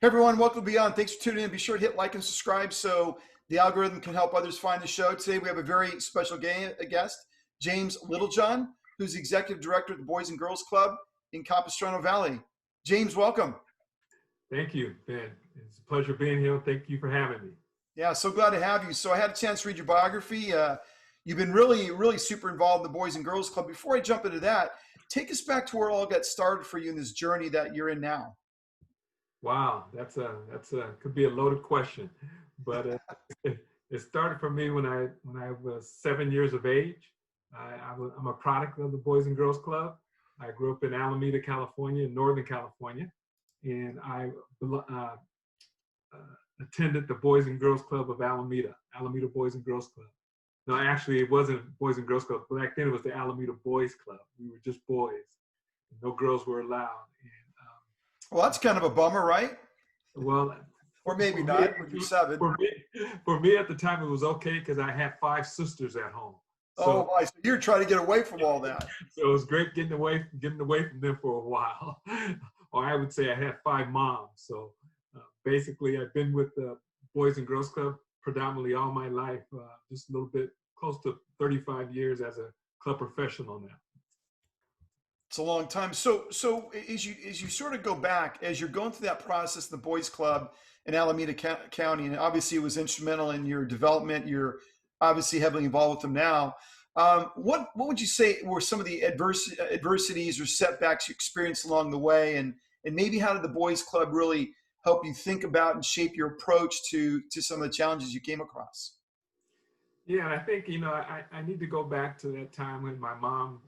Hey everyone, welcome to Beyond. Thanks for tuning in. Be sure to hit like and subscribe so the algorithm can help others find the show. Today we have a very special guest, James Littlejohn, who's the Executive Director of the Boys and Girls Club in Capistrano Valley. James, welcome. Thank you, Ben. It's a pleasure being here. Thank you for having me. Yeah, so glad to have you. So I had a chance to read your biography. You've been really super involved in the Boys and Girls Club. Before I jump into that, take us back to where it all got started for you in this journey that you're in now. Wow, that's a could be a loaded question, but it started for me when I was 7 years of age. I'm a product of the Boys and Girls Club. I grew up in Alameda, California, in Northern California, and I attended the Boys and Girls Club of Alameda Boys and Girls Club. No, actually, it wasn't Boys and Girls Club. Back then, it was the Alameda Boys Club. We were just boys. No girls were allowed. Well, that's kind of a bummer, right? Well, or maybe not when you're 7. For me at the time, it was okay because I had 5 sisters at home. So, so you're trying to get away from all that. So it was great getting away from them for a while. Or I would say I had 5 moms. So basically, I've been with the Boys and Girls Club predominantly all my life, just a little bit close to 35 years as a club professional now. It's a long time. So as you sort of go back, as you're going through that process, the Boys Club in Alameda County, and obviously it was instrumental in your development. You're obviously heavily involved with them now. What would you say were some of the adversities or setbacks you experienced along the way, and maybe how did the Boys Club really help you think about and shape your approach to some of the challenges you came across? Yeah, and I think I need to go back to that time when my mom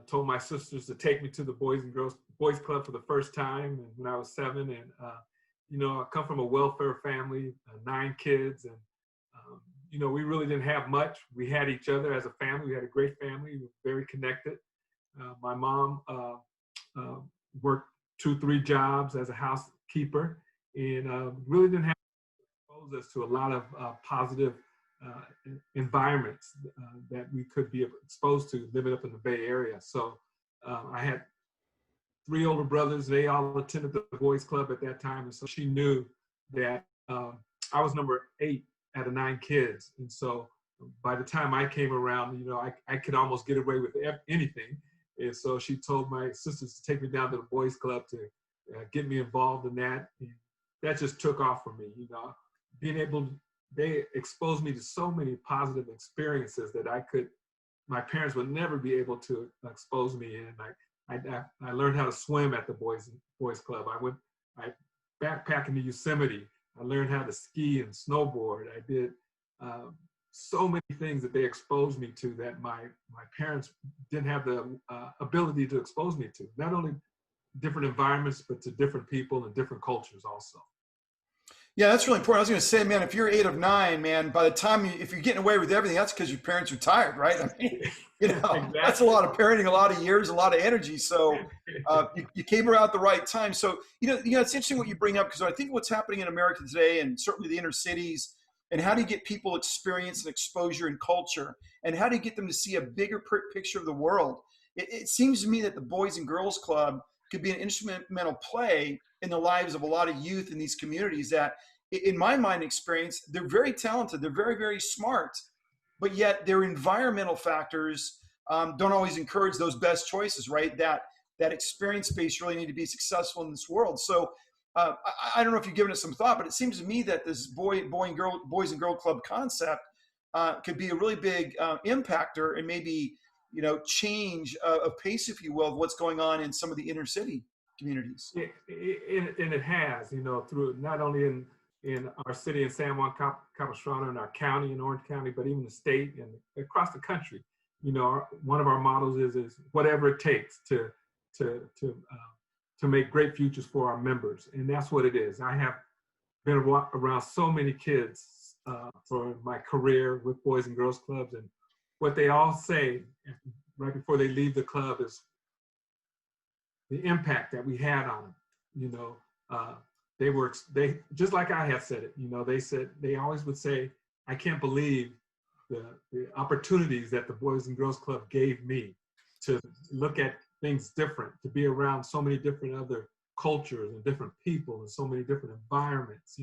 told my sisters to take me to the Boys Club for the first time, and when I was 7. And I come from a welfare family, 9 kids, and we really didn't have much. We had each other as a family. We had a great family. We were very connected. My mom worked 2-3 jobs as a housekeeper, and really didn't have to expose us to a lot of positive environments that we could be exposed to living up in the Bay Area. So I had 3 older brothers. They all attended the Boys Club at that time. And so she knew that I was number 8 out of 9 kids. And so by the time I came around, I could almost get away with anything. And so she told my sisters to take me down to the Boys Club to get me involved in that. And that just took off for me, they exposed me to so many positive experiences that my parents would never be able to expose me in. I learned how to swim at the Boys Club. I backpacked into Yosemite. I learned how to ski and snowboard. I did so many things that they exposed me to that my parents didn't have the ability to expose me to. Not only different environments, but to different people and different cultures also. Yeah, that's really important. I was going to say, man, if you're 8 of 9, man, by the time if you're getting away with everything, that's because your parents are tired, right? I mean, Exactly. That's a lot of parenting, a lot of years, a lot of energy. So you came around at the right time. So, it's interesting what you bring up, because I think what's happening in America today, and certainly the inner cities, and how do you get people experience and exposure and culture, and how do you get them to see a bigger picture of the world? It seems to me that the Boys and Girls Club could be an instrumental play in the lives of a lot of youth in these communities that, in my mind and experience, they're very talented, they're very, very smart, but yet their environmental factors don't always encourage those best choices, right? That experience base really need to be successful in this world. So I don't know if you've given it some thought, but it seems to me that this Boys and Girl Club concept could be a really big impactor and maybe change a pace, if you will, of what's going on in some of the inner city communities. And it has, through not only in our city in San Juan Capistrano, in our county in Orange County, but even the state and across the country. One of our models is whatever it takes to make great futures for our members, and that's what it is. I have been around so many kids for my career with Boys and Girls Clubs, and what they all say right before they leave the club is the impact that we had on them. They just like I have said it. They always would say, "I can't believe the opportunities that the Boys and Girls Club gave me to look at things different, to be around so many different other cultures and different people and so many different environments,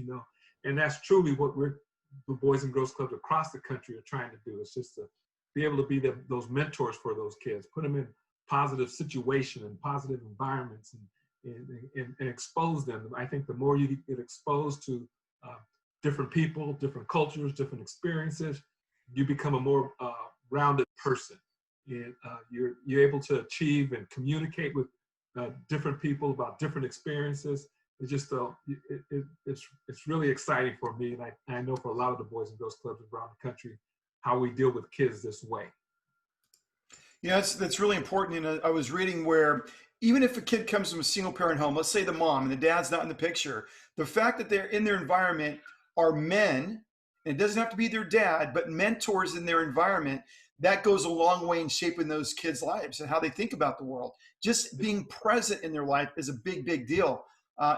and that's truly what the Boys and Girls Clubs across the country are trying to do. It's just to be able to be those mentors for those kids, put them in positive situation and positive environments, and expose them. I think the more you get exposed to different people, different cultures, different experiences, you become a more rounded person. And you're able to achieve and communicate with different people about different experiences. It's just it's really exciting for me, and I know for a lot of the Boys and Girls Clubs around the country how we deal with kids this way. That's really important. And I was reading where even if a kid comes from a single parent home, let's say the mom and the dad's not in the picture, the fact that they're in their environment are men, and it doesn't have to be their dad, but mentors in their environment, that goes a long way in shaping those kids' lives and how they think about the world. Just being present in their life is a big, big deal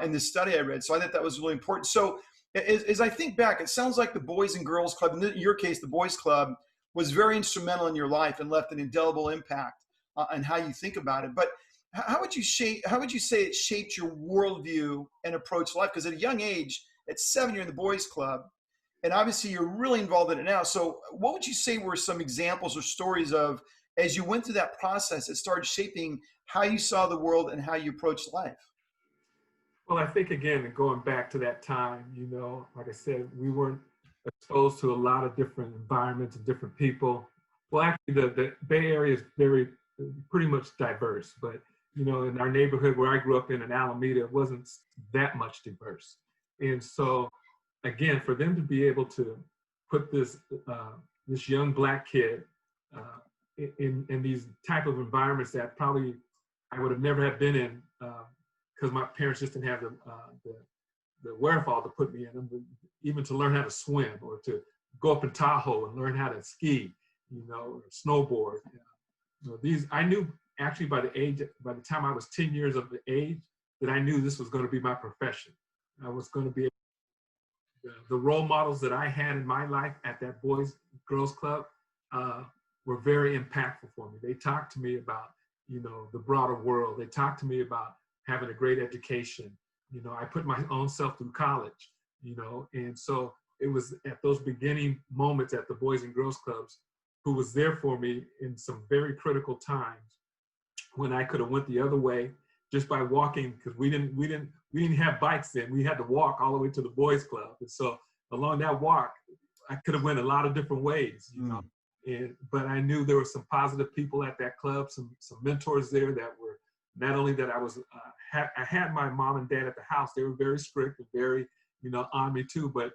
in this study I read. So I thought that was really important. So as I think back, it sounds like the Boys and Girls Club, in your case, the Boys Club, was very instrumental in your life and left an indelible impact on how you think about it. But how would you say it shaped your worldview and approach to life? Because at a young age, at 7, you're in the Boys Club, and obviously you're really involved in it now. So what would you say were some examples or stories of, as you went through that process, it started shaping how you saw the world and how you approached life? Well, I think, again, going back to that time, like I said, we weren't exposed to a lot of different environments and different people. Well, actually, the Bay Area is pretty much diverse, but, in our neighborhood where I grew up in Alameda, it wasn't that much diverse. And so, again, for them to be able to put this young Black kid in these type of environments that probably I would have never have been in, because my parents just didn't have the wherewithal to put me in them, even to learn how to swim or to go up in Tahoe and learn how to ski, or snowboard. These I knew actually by the time I was 10 years of age that I knew this was going to be my profession. I was going to be the role models that I had in my life at that Boys Girls Club were very impactful for me. They talked to me about the broader world. They talked to me about having a great education. I put my own self through college, and so it was at those beginning moments at the Boys and Girls Clubs who was there for me in some very critical times when I could have went the other way just by walking, because we didn't have bikes then. We had to walk all the way to the Boys Club. And so along that walk, I could have went a lot of different ways, but I knew there were some positive people at that club, some mentors there that were not only that I had my mom and dad at the house. They were very strict and very, on me too. But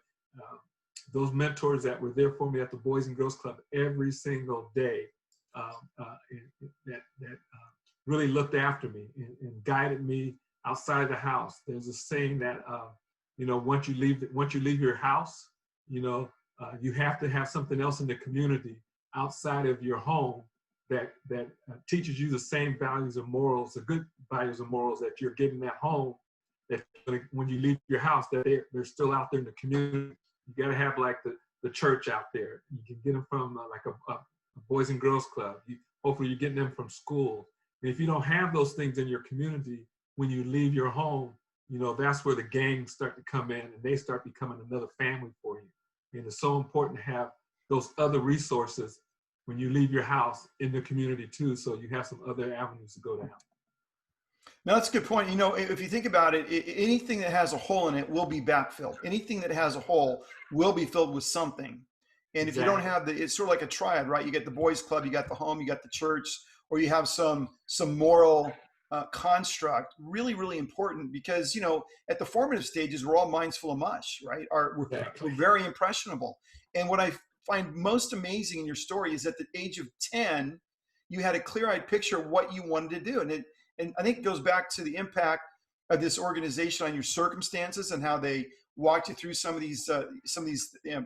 those mentors that were there for me at the Boys and Girls Club every single day, that really looked after me and guided me outside of the house. There's a saying that once you leave your house, you have to have something else in the community outside of your home that teaches you the same values and morals, the good values and morals that you're getting at home, that when you leave your house, that they're still out there in the community. You got to have like the church out there. You can get them from like a Boys and Girls Club. Hopefully you're getting them from school. And if you don't have those things in your community, when you leave your home, that's where the gangs start to come in and they start becoming another family for you. And it's so important to have those other resources when you leave your house in the community too, so you have some other avenues to go down. Now, that's a good point. If you think about it, anything that has a hole in it will be backfilled. Anything that has a hole will be filled with something. And if you don't have it's sort of like a triad, right? You get the Boys Club, you got the home, you got the church, or you have some moral construct. Really, really important because, at the formative stages, we're all minds full of mush, right? We're very impressionable. And what I find most amazing in your story is at the age of 10, you had a clear-eyed picture of what you wanted to do. And I think it goes back to the impact of this organization on your circumstances and how they walked you through some of these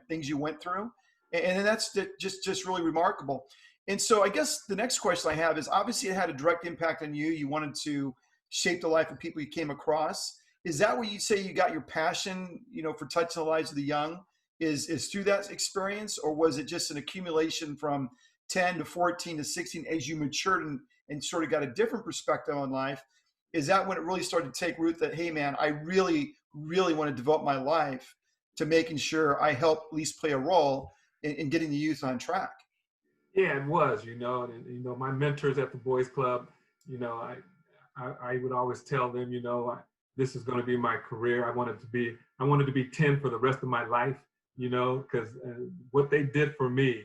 things you went through. And that's just really remarkable. And so I guess the next question I have is, obviously it had a direct impact on you. You wanted to shape the life of people you came across. Is that where you say you got your passion, for touching the lives of the young, is through that experience? Or was it just an accumulation from 10 to 14 to 16 as you matured and sort of got a different perspective on life? is that when it really started to take root that, hey man, I really, really want to devote my life to making sure I help at least play a role in getting the youth on track? Yeah, it was, and my mentors at the boys club, you know, I would always tell them, this is going to be my career. I wanted to be 10 for the rest of my life, because what they did for me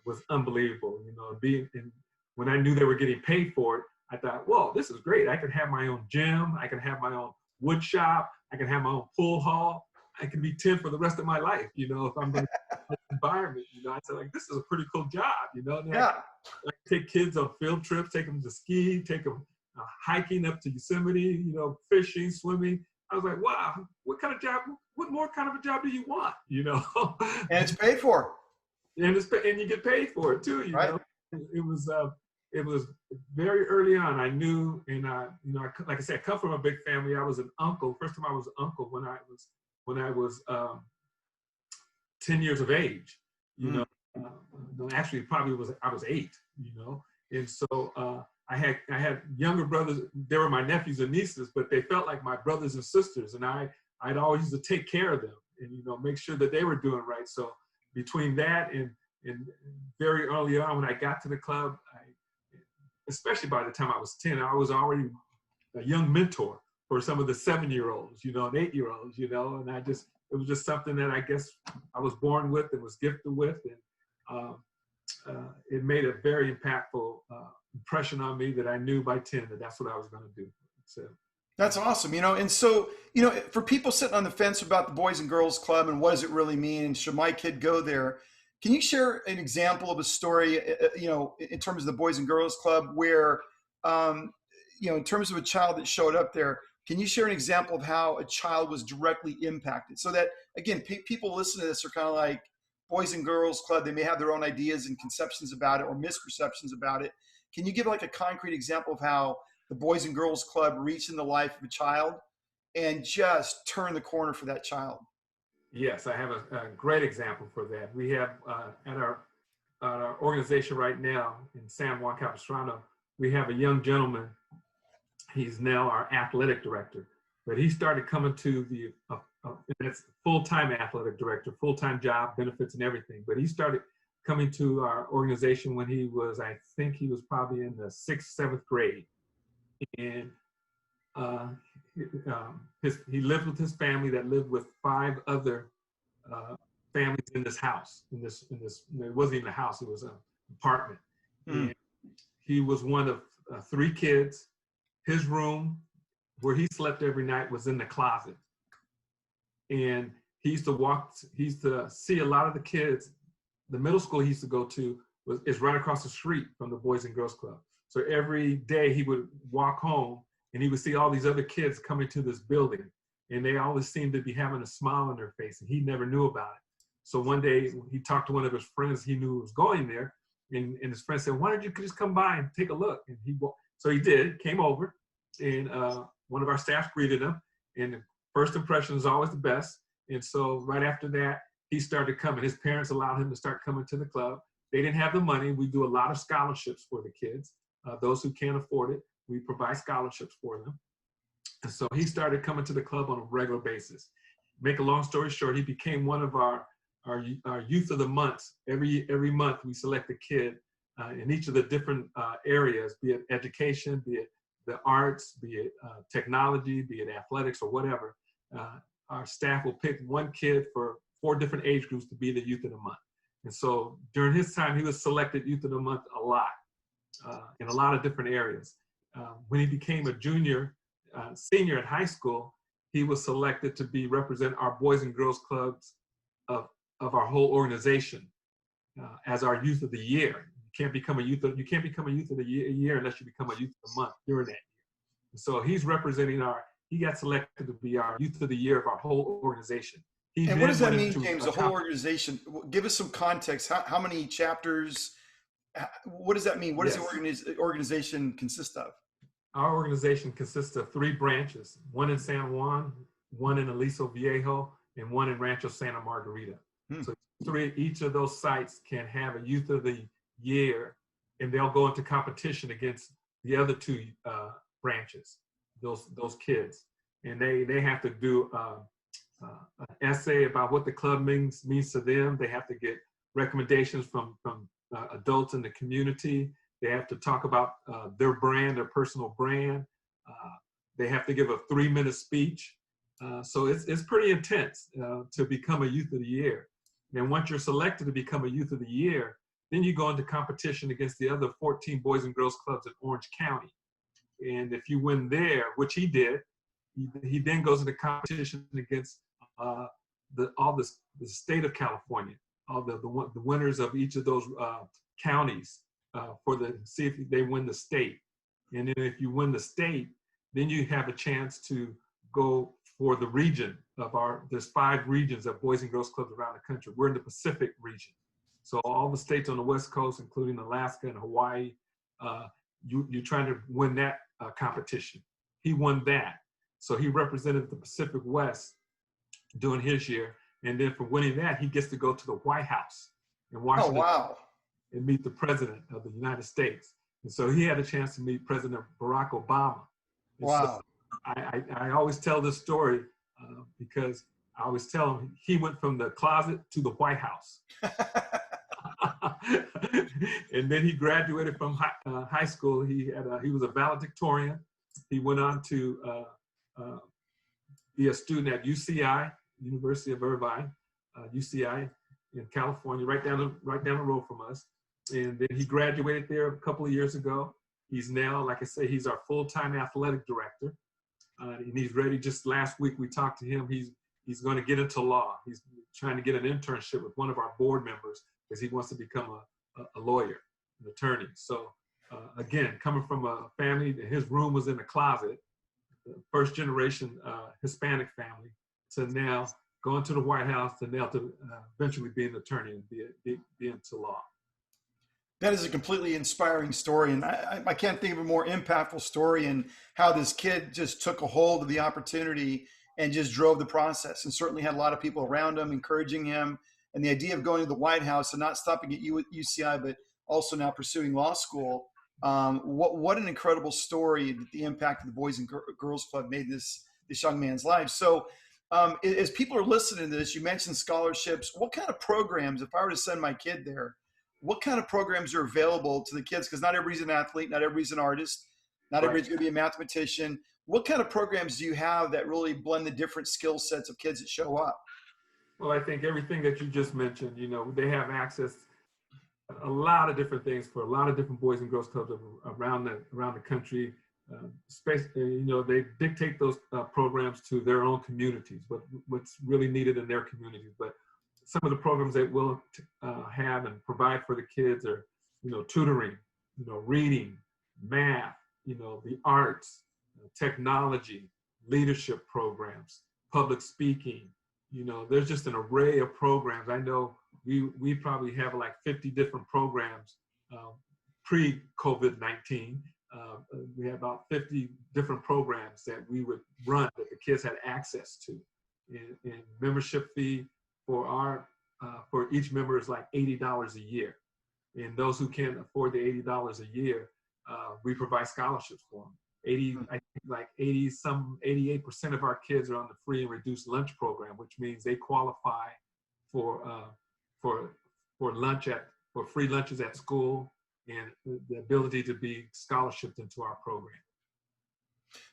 was unbelievable, and when I knew they were getting paid for it, I thought, whoa, this is great. I can have my own gym. I can have my own wood shop. I can have my own pool hall. I can be 10 for the rest of my life, if I'm going to environment, I said, like, this is a pretty cool job, and Yeah. I take kids on field trips, take them to ski, take them hiking up to Yosemite, fishing, swimming. I was like, wow, what more kind of a job do you want, And it's paid for. and you get paid for it too, Right. It was very early on. I knew, and like I said, I come from a big family. I was an uncle. First time I was an uncle when I was 10 years of age, no, actually probably I was 8, and so I had younger brothers. They were my nephews and nieces, but they felt like my brothers and sisters, and I'd always used to take care of them and make sure that they were doing right. So between that and very early on when I got to the club, especially by the time I was 10, I was already a young mentor for some of the 7-year-olds, and 8-year-olds, and it was just something that I guess I was born with and was gifted with, and it made a very impactful impression on me that I knew by 10 that that's what I was going to do. So That's awesome, and so, for people sitting on the fence about the Boys and Girls Club and what does it really mean, and should my kid go there, can you share an example of a story, in terms of the Boys and Girls Club where, in terms of a child that showed up there, can you share an example of how a child was directly impacted? So that, again, people listening to this are kind of like Boys and Girls Club. They may have their own ideas and conceptions about it or misperceptions about it. Can you give like a concrete example of how the Boys and Girls Club reached in the life of a child and just turn the corner for that child? Yes, I have a great example for that. We have at our organization right now in San Juan Capistrano, we have a young gentleman. He's now our athletic director, but he started coming to the it's full-time athletic director, full-time job, benefits and everything. But he started coming to our organization when I think he was probably in the 6th, 7th grade, and he lived with his family that lived with 5 other families in this house. It wasn't even a house; it was an apartment. And he was one of 3 kids. His room, where he slept every night, was in the closet. And he used to see a lot of the kids. The middle school he used to go to is right across the street from the Boys and Girls Club. So every day he would walk home and he would see all these other kids coming to this building. And they always seemed to be having a smile on their face, and he never knew about it. So one day he talked to one of his friends he knew was going there, and his friend said, "Why don't you just come by and take a look?" And so he did, came over, and one of our staff greeted him, and the first impression is always the best. And so right after that, he started coming. His parents allowed him to start coming to the club. They didn't have the money. We do a lot of scholarships for the kids. Those who can't afford it, we provide scholarships for them. And so he started coming to the club on a regular basis. Make a long story short, he became one of our youth of the months. Every month we select a kid in each of the different areas, be it education, be it the arts, be it technology, be it athletics or whatever. Our staff will pick one kid for 4 different age groups to be the youth of the month. And so during his time, he was selected youth of the month a lot in a lot of different areas. When he became a senior at high school, he was selected to represent our Boys and Girls Clubs of our whole organization as our Youth of the Year. You can't become a Youth of the Year unless you become a Youth of the Month during that year. So he's representing he got selected to be our Youth of the Year of our whole organization. And what does that mean, James, the whole organization? Give us some context. How many chapters? What does that mean? What does the organization consist of? Our organization consists of 3 branches, one in San Juan, one in Aliso Viejo, and one in Rancho Santa Margarita. So each of those sites can have a Youth of the Year, and they'll go into competition against the other 2 branches. those kids, and they have to do an essay about what the club means to them. They have to get recommendations from adults in the community. They have to talk about their brand, their personal brand. They have to give a 3-minute speech. So it's pretty intense to become a Youth of the Year. And once you're selected to become a Youth of the Year, then you go into competition against the other 14 Boys and Girls Clubs in Orange County. And if you win there, which he did, he then goes into competition against the state of California, all the winners of each of those counties see if they win the state. And then if you win the state, then you have a chance to go for the region there's 5 regions of Boys and Girls Clubs around the country. We're in the Pacific region. So all the states on the West Coast, including Alaska and Hawaii, you're trying to win that competition. He won that. So he represented the Pacific West during his year. And then for winning that, he gets to go to the White House in Washington. Oh, wow. And meet the President of the United States. And so he had a chance to meet President Barack Obama. And wow. So I always tell this story because I always tell him he went from the closet to the White House. And then he graduated from high school. He was a valedictorian. He went on to be a student at UCI, University of Irvine, UCI in California, right down the road from us. And then he graduated there a couple of years ago. He's now, like I say, he's our full-time athletic director. And he's ready. Just last week we talked to him. He's going to get into law. He's trying to get an internship with one of our board members because he wants to become a lawyer, an attorney. So again, coming from a family, his room was in the closet, first generation Hispanic family, to now going to the White House to now to eventually be an attorney and be into law. That is a completely inspiring story. And I can't think of a more impactful story in how this kid just took a hold of the opportunity and just drove the process, and certainly had a lot of people around him encouraging him. And the idea of going to the White House and not stopping at UCI, but also now pursuing law school. What an incredible story that the impact of the Boys and Girls Club made this young man's life. So as people are listening to this, you mentioned scholarships. What kind of programs, if I were to send my kid there, what kind of programs are available to the kids? Because not everybody's an athlete, not everybody's an artist, not everybody's going to be a mathematician. What kind of programs do you have that really blend the different skill sets of kids that show up? Well, I think everything that you just mentioned, they have access a lot of different things for a lot of different Boys and Girls Clubs around the country. They dictate those programs to their own communities, what's really needed in their communities. But some of the programs that we'll have and provide for the kids are, tutoring, reading, math, the arts, technology, leadership programs, public speaking. There's just an array of programs. I know we probably have like 50 different programs pre-COVID-19. We have about 50 different programs that we would run that the kids had access to. And membership fee for each member is like $80 a year. And those who can't afford the $80 a year, we provide scholarships for them. 88% of our kids are on the free and reduced lunch program, which means they qualify for free lunches at school and the ability to be scholarshiped into our program.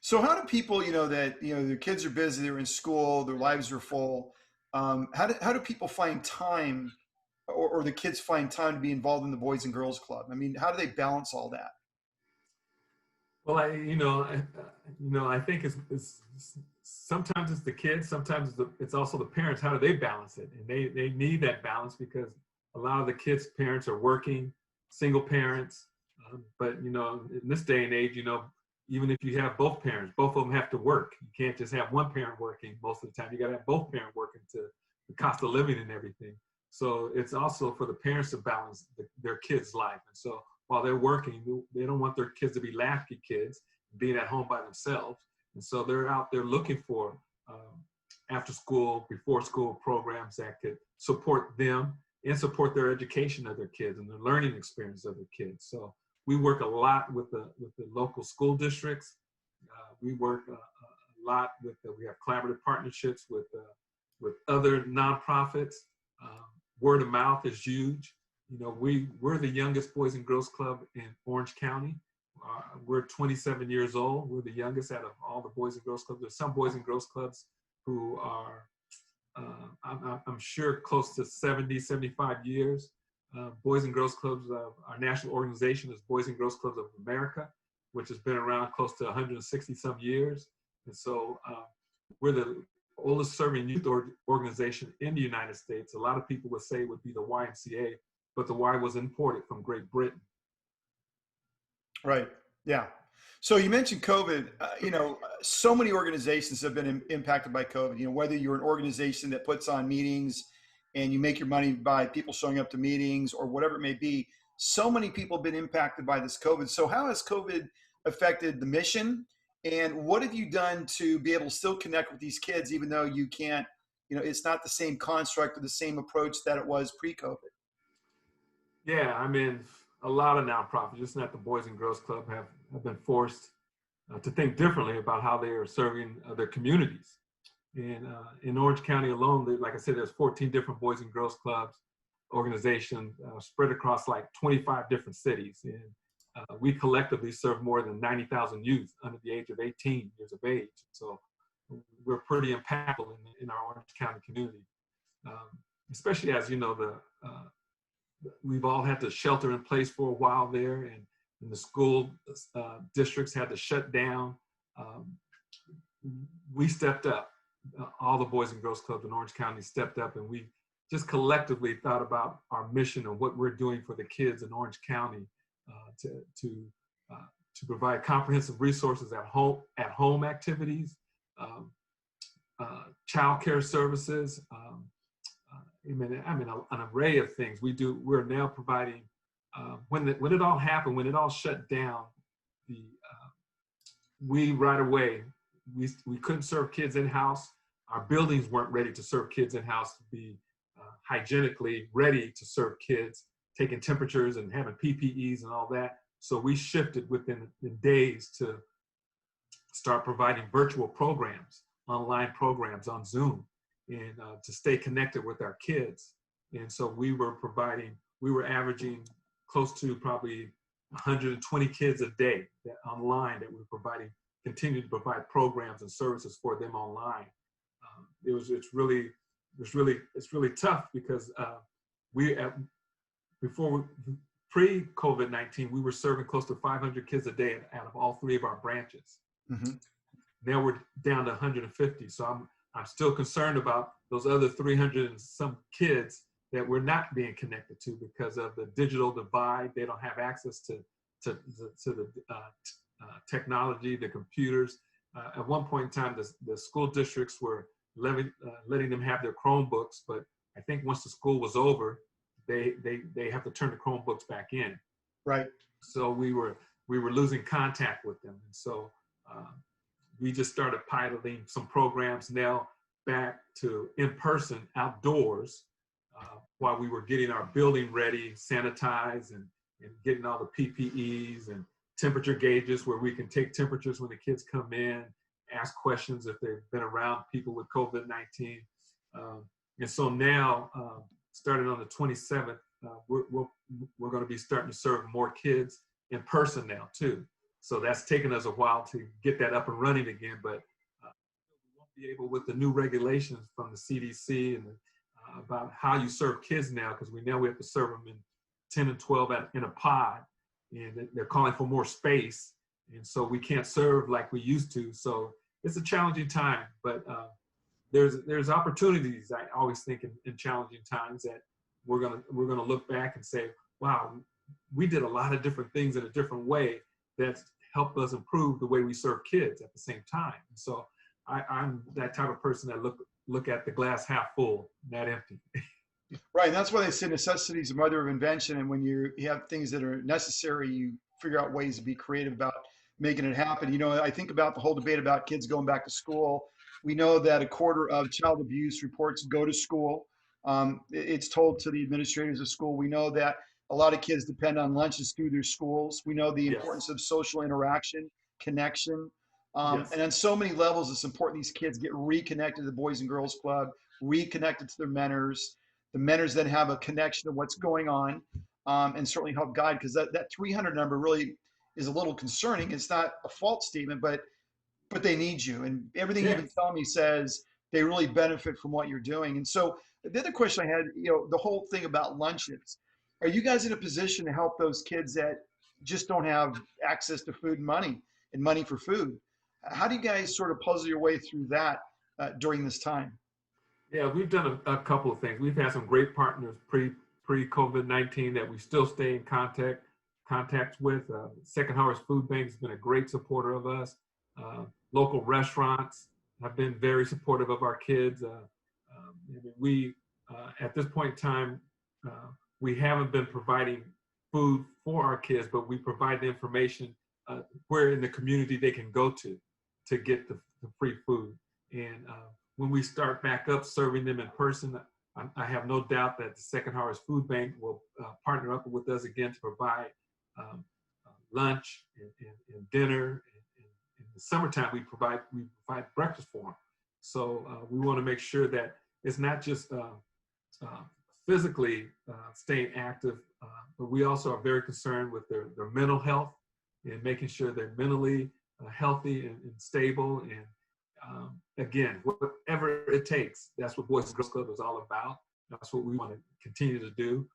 So how do people, their kids are busy, they're in school, their lives are full. How do people find time, or the kids find time to be involved in the Boys and Girls Club? I mean, how do they balance all that? Well, I think it's sometimes it's the kids, sometimes it's also the parents. How do they balance it? And they need that balance because a lot of the kids' parents are working, single parents. But in this day and age, even if you have both parents, both of them have to work. You can't just have one parent working most of the time. You got to have both parents working to the cost of living and everything. So it's also for the parents to balance their kids' life. And so while they're working, they don't want their kids to be latchkey kids, being at home by themselves. And so they're out there looking for after school, before school programs that could support them and support their education of their kids and the learning experience of their kids. So we work a lot with the local school districts We work a lot with, we have collaborative partnerships with other nonprofits. Word of mouth is huge. You know, we're the youngest Boys and Girls Club in Orange County. We're 27 years old. We're the youngest out of all the Boys and Girls Clubs. There's some Boys and Girls Clubs who are, I'm sure, close to 70, 75 years. Boys and Girls Clubs, our national organization is Boys and Girls Clubs of America, which has been around close to 160 some years. And so we're the oldest serving youth organization in the United States. A lot of people would say it would be the YMCA, but the Y was imported from Great Britain. Right. Yeah. So you mentioned COVID. You know, so many organizations have been impacted by COVID. You know, whether you're an organization that puts on meetings and you make your money by people showing up to meetings or whatever it may be, so many people have been impacted by this COVID. So how has COVID affected the mission? And what have you done to be able to still connect with these kids, even though you can't, you know, it's not the same construct or the same approach that it was pre-COVID? Yeah, I mean, a lot of nonprofits, just not the Boys and Girls Club, have been forced to think differently about how they are serving their communities. And in Orange County alone, like I said, there's 14 different Boys and Girls Clubs organizations spread across like 25 different cities. And we collectively serve more than 90,000 youth under the age of 18 years of age. So we're pretty impactful in our Orange County community, especially as, you know, we've all had to shelter in place for a while there, and the school districts had to shut down. We stepped up. All the Boys and Girls Clubs in Orange County stepped up, and we just collectively thought about our mission and what we're doing for the kids in Orange County to provide comprehensive resources at home activities, child care services. I mean, an array of things. We're now providing, when it all happened, when it all shut down, we right away, we couldn't serve kids in-house. Our buildings weren't ready to serve kids in-house, to be hygienically ready to serve kids, taking temperatures and having PPEs and all that. So we shifted within the days to start providing virtual programs, online programs on Zoom, and to stay connected with our kids. And so we were averaging close to probably 120 kids a day online that we're providing, continue to provide programs and services for them online. It's really tough because pre-COVID-19, we were serving close to 500 kids a day out of all three of our branches. Mm-hmm. Now we're down to 150. So I'm still concerned about those other 300 and some kids that we're not being connected to because of the digital divide. They don't have access to the technology, the computers. At one point in time, the school districts were letting them have their Chromebooks, but I think once the school was over, they have to turn the Chromebooks back in. Right. So we were losing contact with them, and so we just started piloting some programs now back to in-person outdoors while we were getting our building ready, sanitized, and getting all the PPEs and temperature gauges where we can take temperatures when the kids come in, ask questions if they've been around people with COVID-19. And so now, starting on the 27th, we're going to be starting to serve more kids in person now too. So that's taken us a while to get that up and running again, but we won't be able with the new regulations from the CDC and about how you serve kids now, because we have to serve them in 10 and 12 in a pod, and they're calling for more space. And so we can't serve like we used to. So it's a challenging time, but there's opportunities. I always think in challenging times that we're gonna look back and say, wow, we did a lot of different things in a different way that's helped us improve the way we serve kids at the same time. And so I'm that type of person that look at the glass half full, not empty. Right, and that's why they say necessity is the mother of invention. And when you have things that are necessary, you figure out ways to be creative about making it happen. You know, I think about the whole debate about kids going back to school. We know that a quarter of child abuse reports go to school. It's told to the administrators of school. We know that a lot of kids depend on lunches through their schools. We know the importance of social interaction, connection. Yes. And on so many levels, it's important these kids get reconnected to the Boys and Girls Club, reconnected to their mentors. The mentors then have a connection to what's going on, and certainly help guide, because that 300 number really is a little concerning. It's not a false statement, but they need you. And everything you've been Yes. telling me says they really benefit from what you're doing. And so the other question I had, the whole thing about lunches, are you guys in a position to help those kids that just don't have access to food and money for food? How do you guys sort of puzzle your way through that during this time? Yeah, we've done a couple of things. We've had some great partners pre COVID-19 that we still stay in contact with. Second Harvest Food Bank has been a great supporter of us. Local restaurants have been very supportive of our kids. We at this point in time, we haven't been providing food for our kids, but we provide the information where in the community they can go to get the free food. And when we start back up serving them in person, I have no doubt that the Second Harvest Food Bank will partner up with us again to provide lunch and dinner. In the summertime, we provide breakfast for them. So we want to make sure that it's not just physically staying active, but we also are very concerned with their mental health and making sure they're mentally healthy and stable. And again, whatever it takes, that's what Boys and Girls Club is all about. That's what we want to continue to do.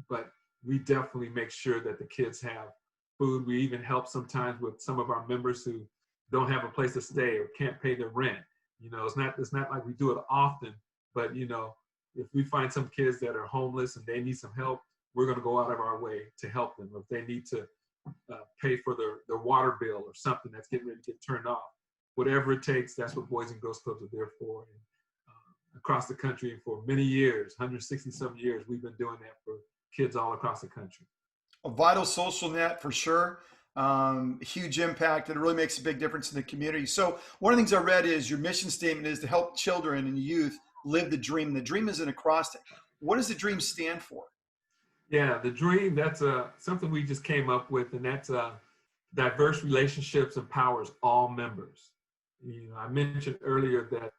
But we definitely make sure that the kids have food. We even help sometimes with some of our members who don't have a place to stay or can't pay their rent. It's not like we do it often, but if we find some kids that are homeless and they need some help, we're going to go out of our way to help them. If they need to pay for their water bill or something that's getting ready to get turned off, whatever it takes, that's what Boys and Girls Clubs are there for. And across the country for many years, 160-some years, we've been doing that for kids all across the country. A vital social net for sure. Huge impact, and it really makes a big difference in the community. So one of the things I read is your mission statement is to help children and youth live the dream. The dream is an acrostic. What does the dream stand for? Yeah, the dream, that's something we just came up with, and that's diverse relationships empowers all members. I mentioned earlier that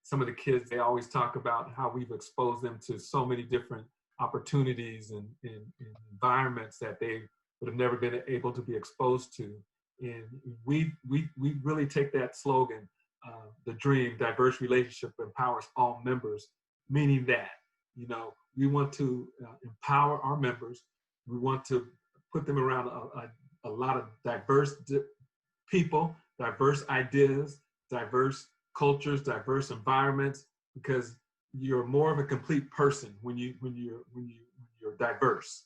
some of the kids, they always talk about how we've exposed them to so many different opportunities and environments that they would have never been able to be exposed to. And we really take that slogan, the dream, diverse relationship empowers all members, meaning that, we want to empower our members. We want to put them around a lot of diverse people, diverse ideas, diverse cultures, diverse environments, because you're more of a complete person when you're diverse,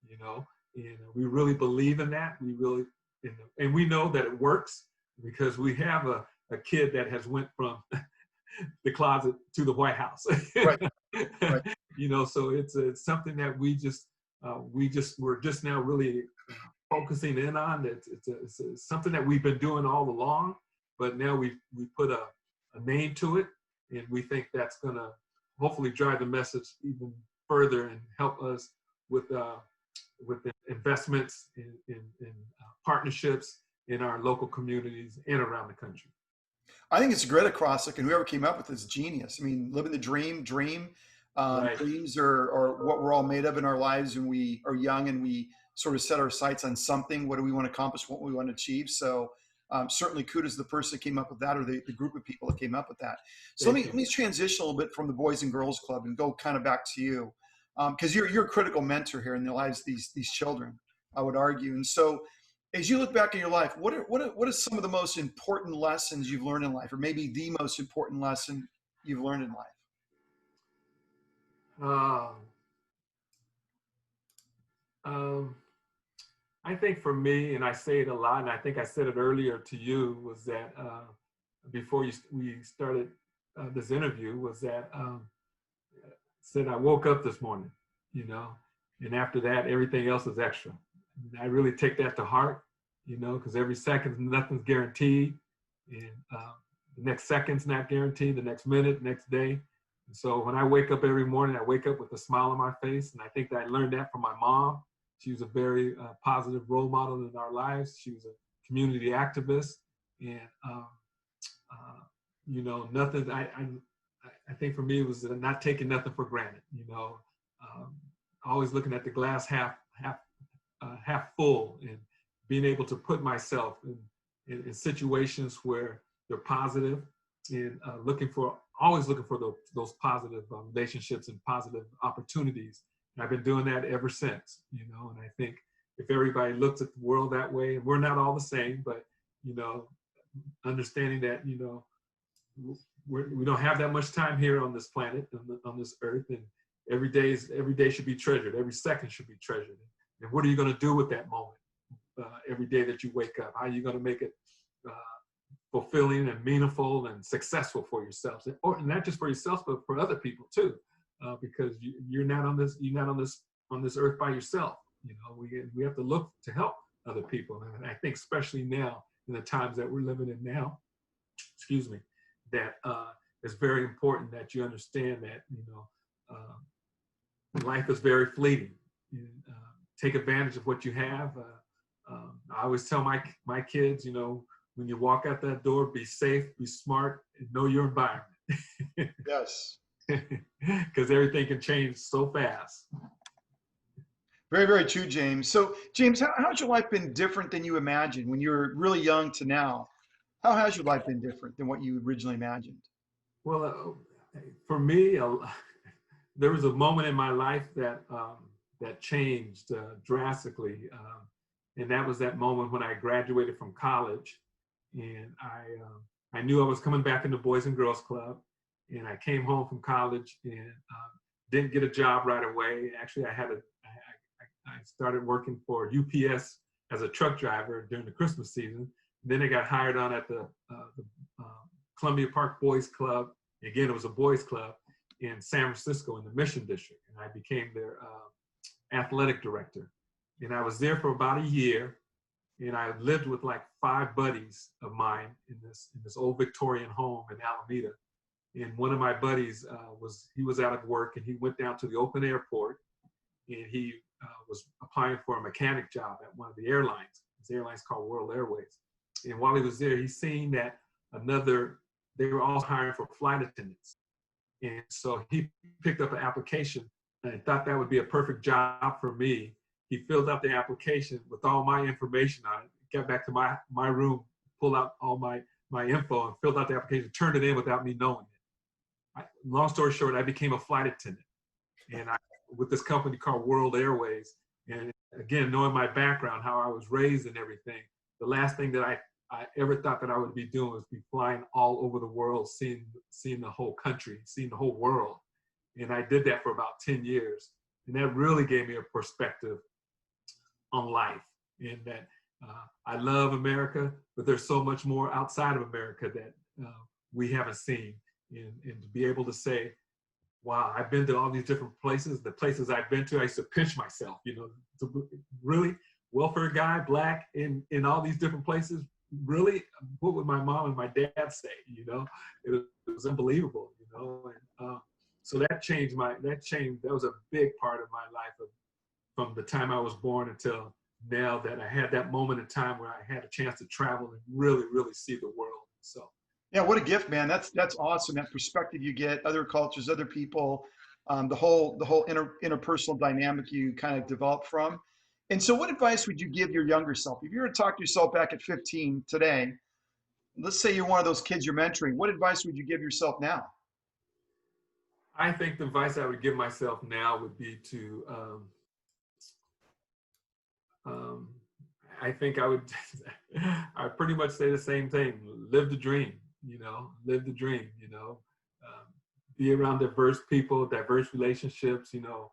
and we really believe in that. And we know that it works because we have a kid that has went from the closet to the White House. Right. Right. So it's something that we're just now really focusing in on. It's something that we've been doing all along, but now we put a name to it, and we think that's going to hopefully drive the message even further and help us with the investments in partnerships in our local communities and around the country. I think it's a great acrostic, and whoever came up with it is genius. I mean, living the dream. Right. Dreams are what we're all made of in our lives when we are young and we sort of set our sights on something. What do we want to accomplish? What we want to achieve? So certainly kudos to the person that came up with that, or the group of people that came up with that. So let me transition a little bit from the Boys and Girls Club and go kind of back to you, because you're a critical mentor here in the lives of these children, I would argue. And so as you look back in your life, what are some of the most important lessons you've learned in life, or maybe the most important lesson you've learned in life? I think for me, and I say it a lot, and I think I said it earlier to you, was that before we started this interview, was that said I woke up this morning, and after that, everything else is extra. And I really take that to heart, because every second, nothing's guaranteed, and the next second's not guaranteed, the next minute, next day. And so when I wake up every morning, I wake up with a smile on my face, and I think that I learned that from my mom. She was a very positive role model in our lives. She was a community activist, and you know, nothing. I think for me it was not taking nothing for granted. You know, always looking at the glass half full, and being able to put myself in situations where they're positive, and always looking for those positive relationships and positive opportunities. And I've been doing that ever since, you know, and I think if everybody looks at the world that way, and we're not all the same, but, you know, understanding that, you know, we don't have that much time here on this planet, on this earth, and every day should be treasured. Every second should be treasured. And what are you going to do with that moment? Every day that you wake up, how are you going to make it fulfilling and meaningful and successful for yourselves, or not just for yourself, but for other people too, because you're not on this earth by yourself. You know, we have to look to help other people, and I think especially now in the times that we're living in now, excuse me, that it's very important that you understand that, you know, life is very fleeting. And, take advantage of what you have. I always tell my kids, you know, when you walk out that door, be safe, be smart, and know your environment. Yes. Because everything can change so fast. Very, very true, James. So, James, how's your life been different than you imagined when you were really young to now? How has your life been different than what you originally imagined? Well, for me, there was a moment in my life that changed drastically, and that was that moment when I graduated from college, and I knew I was coming back in the Boys and Girls Club, and I came home from college and didn't get a job right away. Actually, I started working for UPS as a truck driver during the Christmas season. Then I got hired on at the Columbia Park Boys Club. Again, it was a boys club in San Francisco in the Mission District, and I became their athletic director. And I was there for about a year, and I lived with like 5 buddies of mine in this old Victorian home in Alameda. And one of my buddies was out of work, and he went down to the open airport, and he was applying for a mechanic job at one of the airlines. This airline's called World Airways. And while he was there, he seen that they were all hiring for flight attendants. And so he picked up an application and thought that would be a perfect job for me. He filled out the application with all my information on it, got back to my room, pulled out all my info and filled out the application, turned it in without me knowing it. Long story short, I became a flight attendant, and with this company called World Airways. And again, knowing my background, how I was raised and everything, the last thing that I ever thought that I would be doing was be flying all over the world, seeing the whole country, seeing the whole world. And I did that for about 10 years. And that really gave me a perspective on life, and that I love America, but there's so much more outside of America that we haven't seen. And to be able to say, wow, I've been to all these different places. The places I've been to, I used to pinch myself, you know, to really welfare guy, black, in all these different places. Really, what would my mom and my dad say? You know, it was unbelievable, you know. And so that changed. That was a big part of my life from the time I was born until now, that I had that moment in time where I had a chance to travel and really, really see the world. So. Yeah, what a gift, man. That's awesome. That perspective you get, other cultures, other people, the whole interpersonal dynamic you kind of develop from. And so what advice would you give your younger self? If you were to talk to yourself back at 15 today, let's say you're one of those kids you're mentoring, what advice would you give yourself now? I think the advice I would give myself now would be to, I think I pretty much say the same thing. Live the dream, you know, live the dream, you know, be around diverse people, diverse relationships, you know,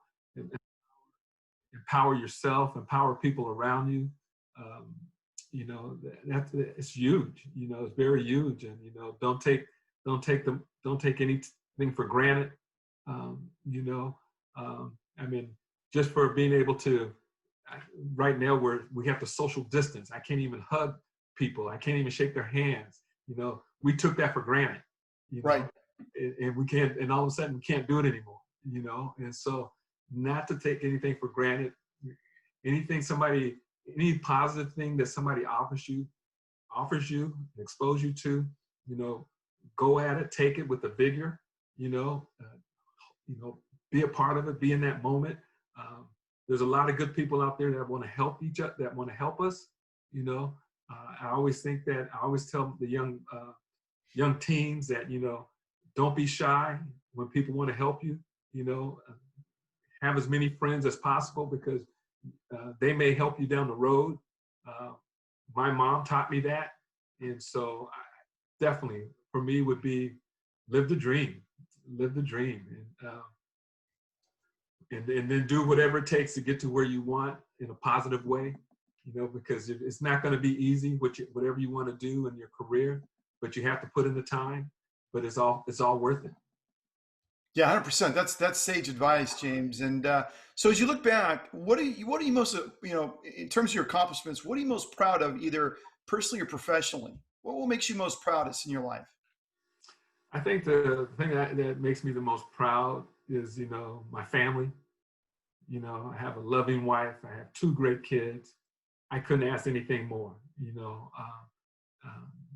empower yourself, empower people around you. You know, it's huge, you know, it's very huge. And, you know, don't take anything for granted. You know, I mean, just for being able to, right now we have to social distance. I can't even hug people. I can't even shake their hands. You know, we took that for granted, you know? Right. And we can't, and all of a sudden we can't do it anymore, you know? And so not to take anything for granted, any positive thing that somebody offers you, offers you, expose you to, go at it, take it with the vigor, be a part of it, be in that moment. There's a lot of good people out there that want to help each other, that want to help us. I always think that I always tell the young teens that, don't be shy when people want to help you, have as many friends as possible because they may help you down the road. My mom taught me that. And so definitely for me would be live the dream, and then do whatever it takes to get to where you want in a positive way, because it's not going to be easy, whatever you want to do in your career, but you have to put in the time, but it's all worth it. Yeah, 100%. That's sage advice, James. And so as you look back, what are you most, in terms of your accomplishments, what are you most proud of, either personally or professionally? What makes you most proudest in your life? I think the thing that makes me the most proud is, my family. I have a loving wife. I have 2 great kids. I couldn't ask anything more.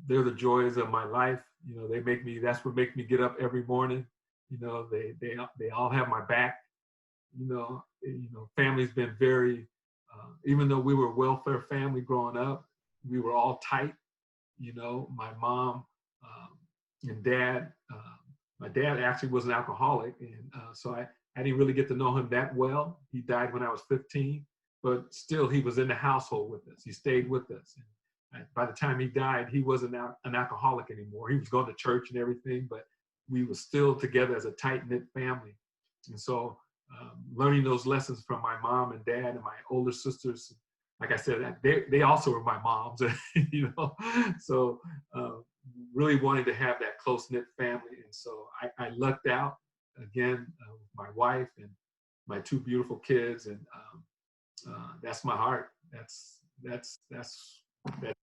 They're the joys of my life. That's what makes me get up every morning. They all have my back. Family's been very, even though we were a welfare family growing up, we were all tight. My mom and dad, my dad actually was an alcoholic. And so I didn't really get to know him that well. He died when I was 15, but still he was in the household with us. He stayed with us. And by the time he died, he wasn't an alcoholic anymore. He was going to church and everything, but we were still together as a tight-knit family. And so learning those lessons from my mom and dad and my older sisters, like I said, they also were my moms, so really wanting to have that close-knit family. And so I lucked out again with my wife and my 2 beautiful kids. And that's my heart. That's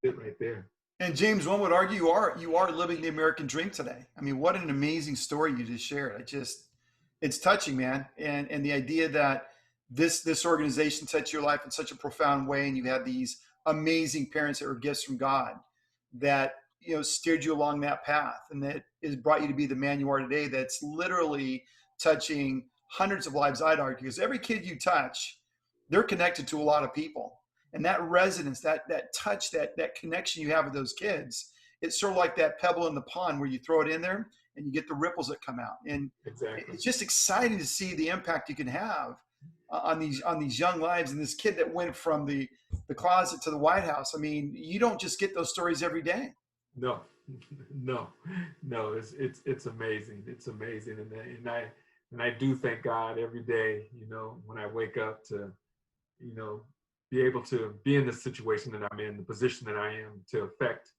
it right there. And James, one would argue you are living the American dream today. I mean, what an amazing story you just shared. It's touching, man. And the idea that this organization touched your life in such a profound way, and you had these amazing parents that were gifts from God that steered you along that path, and that has brought you to be the man you are today. That's literally touching hundreds of lives, I'd argue, because every kid you touch, they're connected to a lot of people. And that resonance, that touch, that connection you have with those kids, it's sort of like that pebble in the pond where you throw it in there and you get the ripples that come out. And exactly. It's just exciting to see the impact you can have on these young lives. And this kid that went from the closet to the White House. I mean, you don't just get those stories every day. No, it's amazing. It's amazing. And I do thank God every day, when I wake up to, be able to be in the situation that I'm in, the position that I am, to affect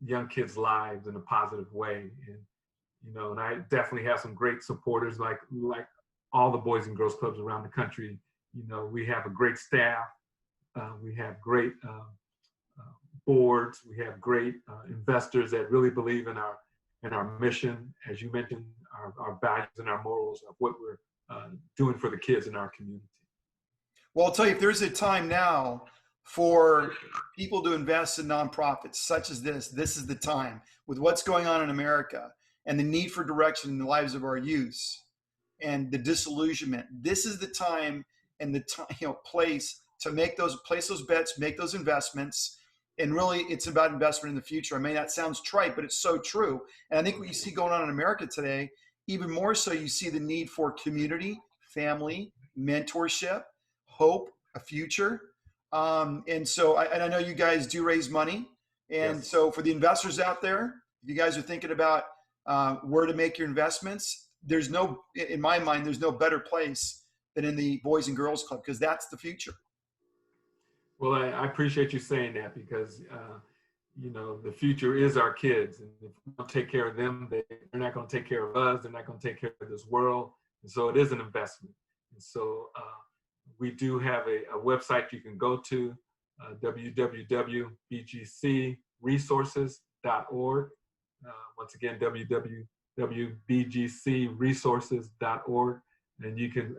young kids' lives in a positive way. And I definitely have some great supporters, like all the Boys and Girls Clubs around the country. We have a great staff. We have great boards. We have great investors that really believe in our mission, as you mentioned, our values and our morals of what we're doing for the kids in our community. Well, I'll tell you, if there's a time now for people to invest in nonprofits such as this is the time. With what's going on in America and the need for direction in the lives of our youth and the disillusionment, this is the time and the place to place those bets, make those investments. And really, it's about investment in the future. I mean, that sounds trite, but it's so true. And I think what you see going on in America today, even more so, you see the need for community, family, mentorship, hope, a future. And so I know you guys do raise money. And Yes. So for the investors out there, if you guys are thinking about where to make your investments, in my mind, there's no better place than in the Boys and Girls Club, because that's the future. Well, I appreciate you saying that, because, the future is our kids. And if we don't take care of them, they're not going to take care of us. They're not going to take care of this world. And so it is an investment. And so we do have a website you can go to, www.bgcresources.org. Once again, www.bgcresources.org. And you can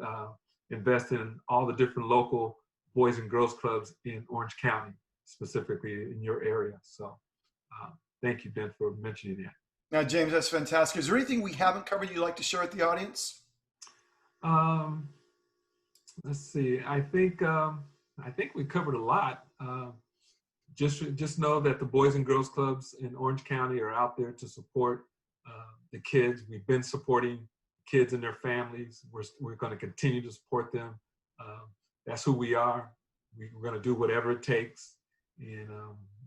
invest in all the different local Boys and Girls Clubs in Orange County. specifically in your area. So thank you, Ben, for mentioning that. Now, James, that's fantastic. Is there anything we haven't covered you'd like to share with the audience? Let's see. I think we covered a lot. Just know that the Boys and Girls Clubs in Orange County are out there to support the kids. We've been supporting kids and their families. We're going to continue to support them. That's who we are. We're going to do whatever it takes, and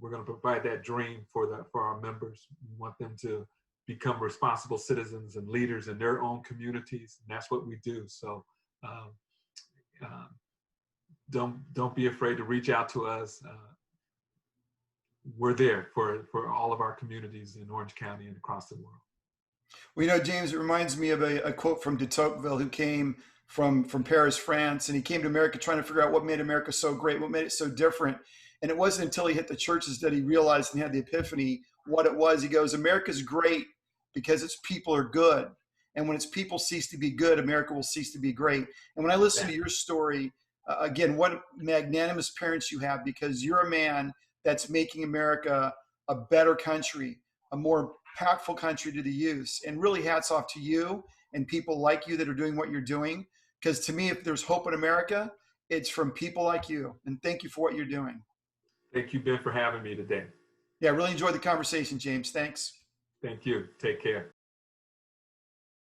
we're going to provide that dream for our members. We want them to become responsible citizens and leaders in their own communities, and that's what we do. So don't be afraid to reach out to us. We're there for all of our communities in Orange County and across the world. Well, you know, James, it reminds me of a quote from de Tocqueville, who came from Paris, France, and he came to America trying to figure out what made America so great, what made it so different. And it wasn't until he hit the churches that he realized and had the epiphany what it was. He goes, America's great because its people are good. And when its people cease to be good, America will cease to be great. And when I listen to your story, again, what magnanimous parents you have, because you're a man that's making America a better country, a more impactful country to the youth. And really hats off to you and people like you that are doing what you're doing. Because to me, if there's hope in America, it's from people like you. And thank you for what you're doing. Thank you, Ben, for having me today. Yeah, I really enjoyed the conversation, James. Thanks. Thank you. Take care.